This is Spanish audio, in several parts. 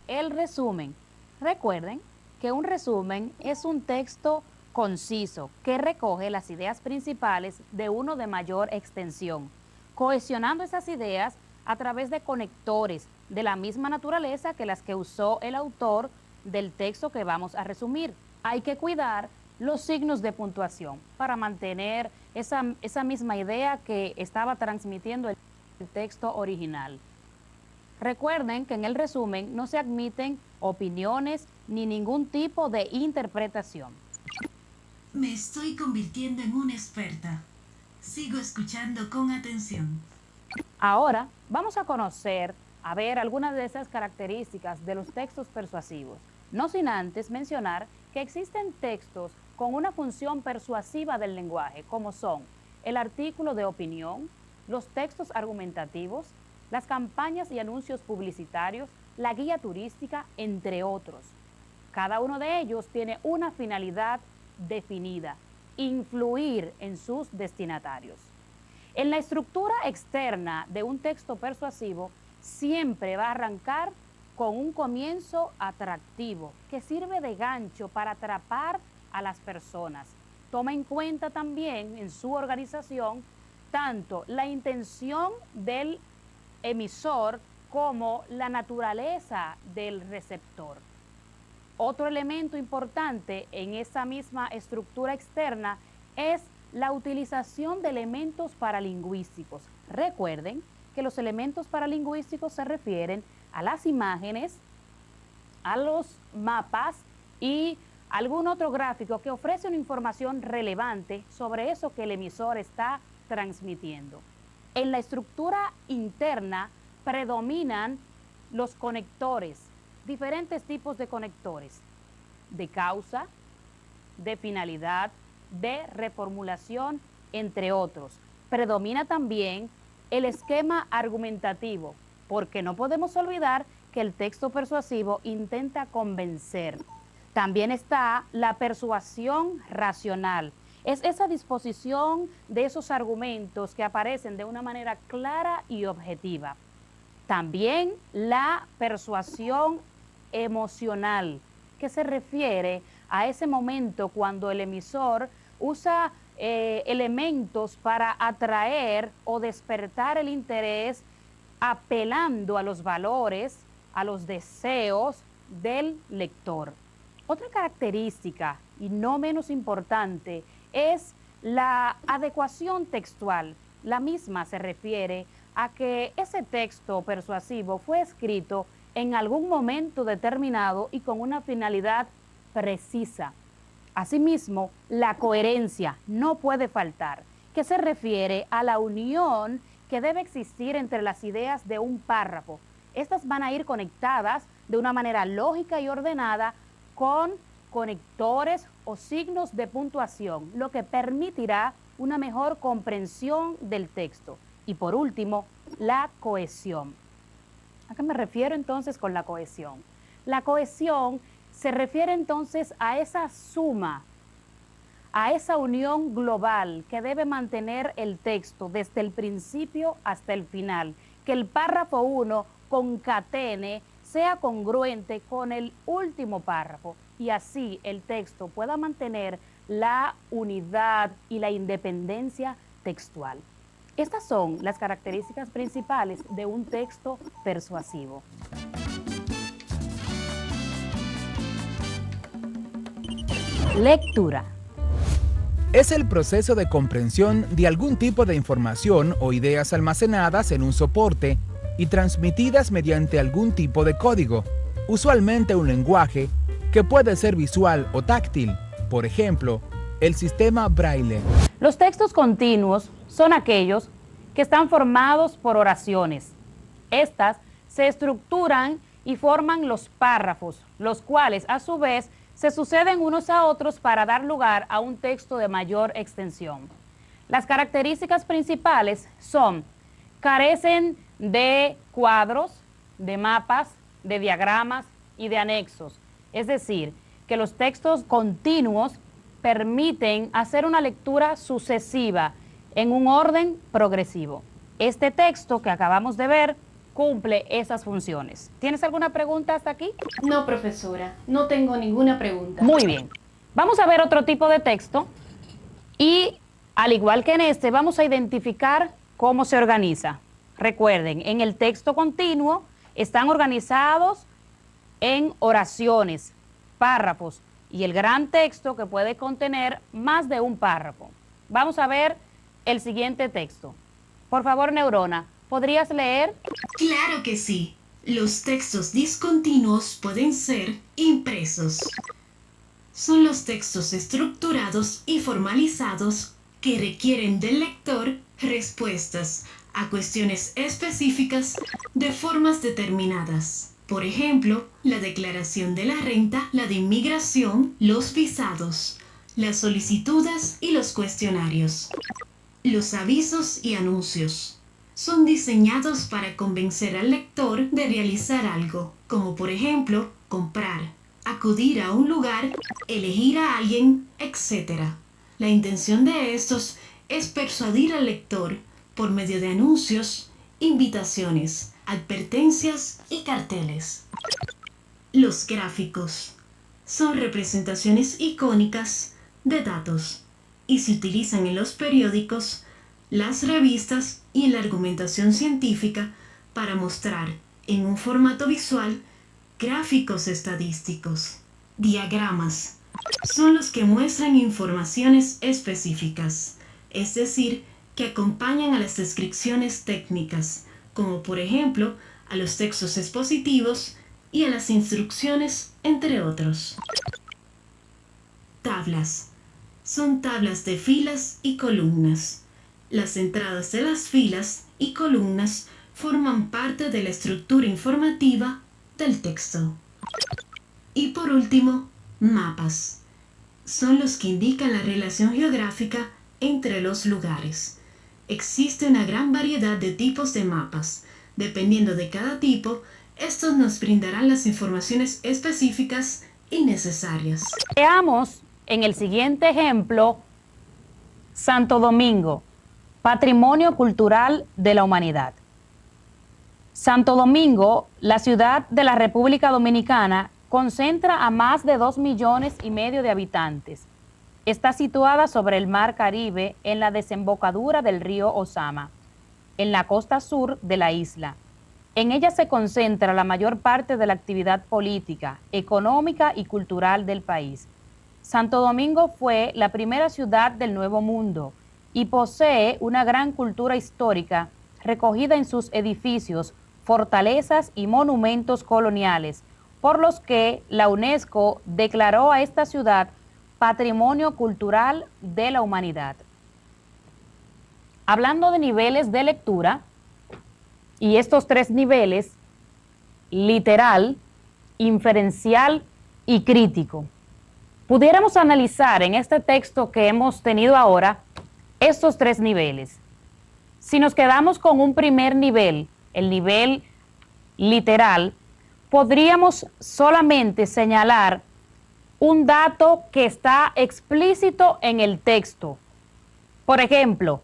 El resumen. Recuerden que un resumen es un texto conciso que recoge las ideas principales de uno de mayor extensión, cohesionando esas ideas a través de conectores de la misma naturaleza que las que usó el autor del texto que vamos a resumir. Hay que cuidar los signos de puntuación para mantener esa misma idea que estaba transmitiendo el texto original. Recuerden que en el resumen no se admiten opiniones ni ningún tipo de interpretación. Me estoy convirtiendo en una experta. Sigo escuchando con atención. Ahora vamos a conocer, a ver algunas de esas características de los textos persuasivos, no sin antes mencionar que existen textos con una función persuasiva del lenguaje, como son el artículo de opinión, los textos argumentativos, las campañas y anuncios publicitarios, la guía turística, entre otros. Cada uno de ellos tiene una finalidad definida: influir en sus destinatarios. En la estructura externa de un texto persuasivo siempre va a arrancar con un comienzo atractivo que sirve de gancho para atrapar a las personas. Toma en cuenta también en su organización tanto la intención del emisor como la naturaleza del receptor. Otro elemento importante en esa misma estructura externa es la utilización de elementos paralingüísticos. Recuerden que los elementos paralingüísticos se refieren a las imágenes, a los mapas y algún otro gráfico que ofrece una información relevante sobre eso que el emisor está transmitiendo. En la estructura interna predominan los conectores, diferentes tipos de conectores, de causa, de finalidad, de reformulación, entre otros. Predomina también el esquema argumentativo, porque no podemos olvidar que el texto persuasivo intenta convencer. También está la persuasión racional. Es esa disposición de esos argumentos que aparecen de una manera clara y objetiva. También la persuasión emocional, que se refiere a ese momento cuando el emisor usa elementos para atraer o despertar el interés, apelando a los valores, a los deseos del lector. Otra característica, y no menos importante, es la adecuación textual. La misma se refiere a que ese texto persuasivo fue escrito en algún momento determinado y con una finalidad precisa. Asimismo, la coherencia no puede faltar, que se refiere a la unión que debe existir entre las ideas de un párrafo. Estas van a ir conectadas de una manera lógica y ordenada con conectores o signos de puntuación, lo que permitirá una mejor comprensión del texto. Y por último, la cohesión. ¿A qué me refiero entonces con la cohesión? La cohesión se refiere entonces a esa suma, a esa unión global que debe mantener el texto desde el principio hasta el final, que el párrafo 1 concatene, sea congruente con el último párrafo y así el texto pueda mantener la unidad y la independencia textual. Estas son las características principales de un texto persuasivo. Lectura. Es el proceso de comprensión de algún tipo de información o ideas almacenadas en un soporte y transmitidas mediante algún tipo de código, usualmente un lenguaje que puede ser visual o táctil, por ejemplo, el sistema Braille. Los textos continuos son aquellos que están formados por oraciones. Estas se estructuran y forman los párrafos, los cuales a su vez se suceden unos a otros para dar lugar a un texto de mayor extensión. Las características principales son: carecen de cuadros, de mapas, de diagramas y de anexos. Es decir, que los textos continuos permiten hacer una lectura sucesiva en un orden progresivo. Este texto que acabamos de ver cumple esas funciones. ¿Tienes alguna pregunta hasta aquí? No, profesora, no tengo ninguna pregunta. Muy bien. Vamos a ver otro tipo de texto y, al igual que en este, vamos a identificar cómo se organiza. Recuerden, en el texto continuo están organizados en oraciones, párrafos y el gran texto que puede contener más de un párrafo. Vamos a ver el siguiente texto. Por favor, Neurona, ¿podrías leer? Claro que sí. Los textos discontinuos pueden ser impresos. Son los textos estructurados y formalizados que requieren del lector respuestas a cuestiones específicas de formas determinadas. Por ejemplo, la declaración de la renta, la de inmigración, los visados, las solicitudes y los cuestionarios. Los avisos y anuncios son diseñados para convencer al lector de realizar algo, como por ejemplo, comprar, acudir a un lugar, elegir a alguien, etc. La intención de estos es persuadir al lector por medio de anuncios, invitaciones, advertencias y carteles. Los gráficos son representaciones icónicas de datos y se utilizan en los periódicos, las revistas y en la argumentación científica para mostrar en un formato visual gráficos estadísticos. Diagramas son los que muestran informaciones específicas, es decir, que acompañan a las descripciones técnicas, como por ejemplo a los textos expositivos y a las instrucciones, entre otros. Tablas son tablas de filas y columnas. Las entradas de las filas y columnas forman parte de la estructura informativa del texto. Y por último, mapas. Son los que indican la relación geográfica entre los lugares. Existe una gran variedad de tipos de mapas. Dependiendo de cada tipo, estos nos brindarán las informaciones específicas y necesarias. Veamos en el siguiente ejemplo Santo Domingo, Patrimonio Cultural de la Humanidad. Santo Domingo, la ciudad de la República Dominicana, concentra a más de 2,5 millones de habitantes. Está situada sobre el Mar Caribe en la desembocadura del río Ozama, en la costa sur de la isla. En ella se concentra la mayor parte de la actividad política, económica y cultural del país. Santo Domingo fue la primera ciudad del Nuevo Mundo y posee una gran cultura histórica recogida en sus edificios, fortalezas y monumentos coloniales, por los que la UNESCO declaró a esta ciudad Patrimonio Cultural de la Humanidad. Hablando de niveles de lectura, y estos 3 niveles, literal, inferencial y crítico, pudiéramos analizar en este texto que hemos tenido ahora estos 3 niveles. Si nos quedamos con un primer nivel, el nivel literal, podríamos solamente señalar un dato que está explícito en el texto. Por ejemplo,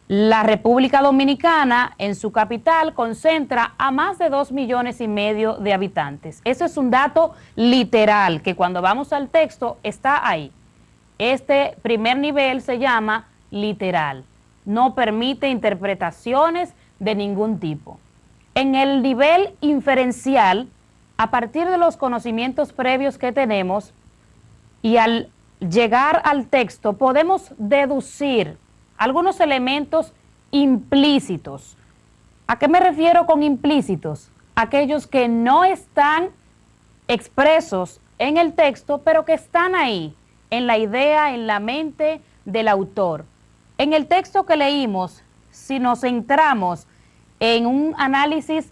la República Dominicana en su capital concentra a más de 2,5 millones de habitantes. Eso es un dato literal que cuando vamos al texto está ahí. Este primer nivel se llama literal. No permite interpretaciones de ningún tipo. En el nivel inferencial, a partir de los conocimientos previos que tenemos y al llegar al texto, podemos deducir algunos elementos implícitos. ¿A qué me refiero con implícitos? Aquellos que no están expresos en el texto, pero que están ahí, en la idea, en la mente del autor. En el texto que leímos, si nos centramos en un análisis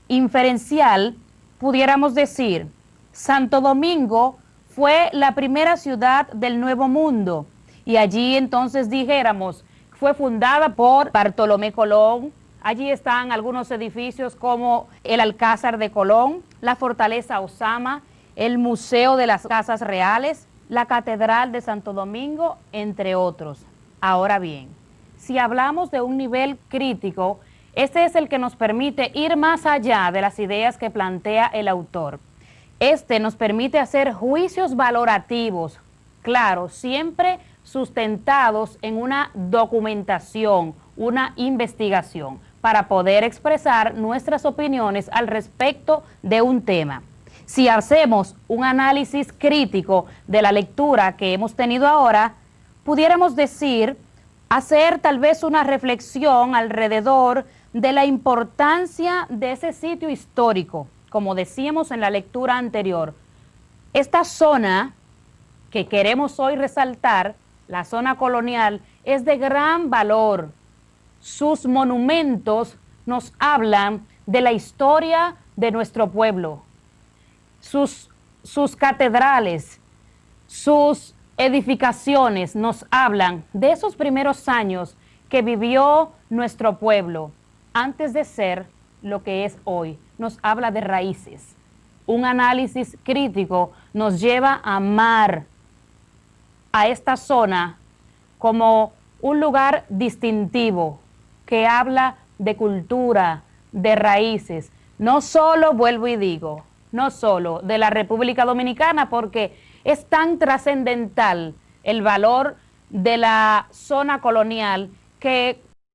inferencial, pudiéramos decir, Santo Domingo fue la primera ciudad del Nuevo Mundo y allí entonces dijéramos, fue fundada por Bartolomé Colón. Allí están algunos edificios como el Alcázar de Colón, la Fortaleza Ozama, el Museo de las Casas Reales, la Catedral de Santo Domingo, entre otros. Ahora bien, si hablamos de un nivel crítico, Este es el que nos permite ir más allá de las ideas que plantea el autor. Este nos permite hacer juicios valorativos, claro, siempre sustentados en una documentación, una investigación, para poder expresar nuestras opiniones al respecto de un tema. Si hacemos un análisis crítico de la lectura que hemos tenido ahora, pudiéramos decir, hacer tal vez una reflexión alrededor de la importancia de ese sitio histórico, como decíamos en la lectura anterior. Esta zona que queremos hoy resaltar, la zona colonial, es de gran valor. Sus monumentos nos hablan de la historia de nuestro pueblo. Sus catedrales, sus edificaciones nos hablan de esos primeros años que vivió nuestro pueblo antes de ser lo que es hoy. Nos habla de raíces. Un análisis crítico nos lleva a amar a esta zona como un lugar distintivo que habla de cultura, de raíces. No solo, vuelvo y digo, no solo de la República Dominicana, porque es tan trascendental el valor de la zona colonial que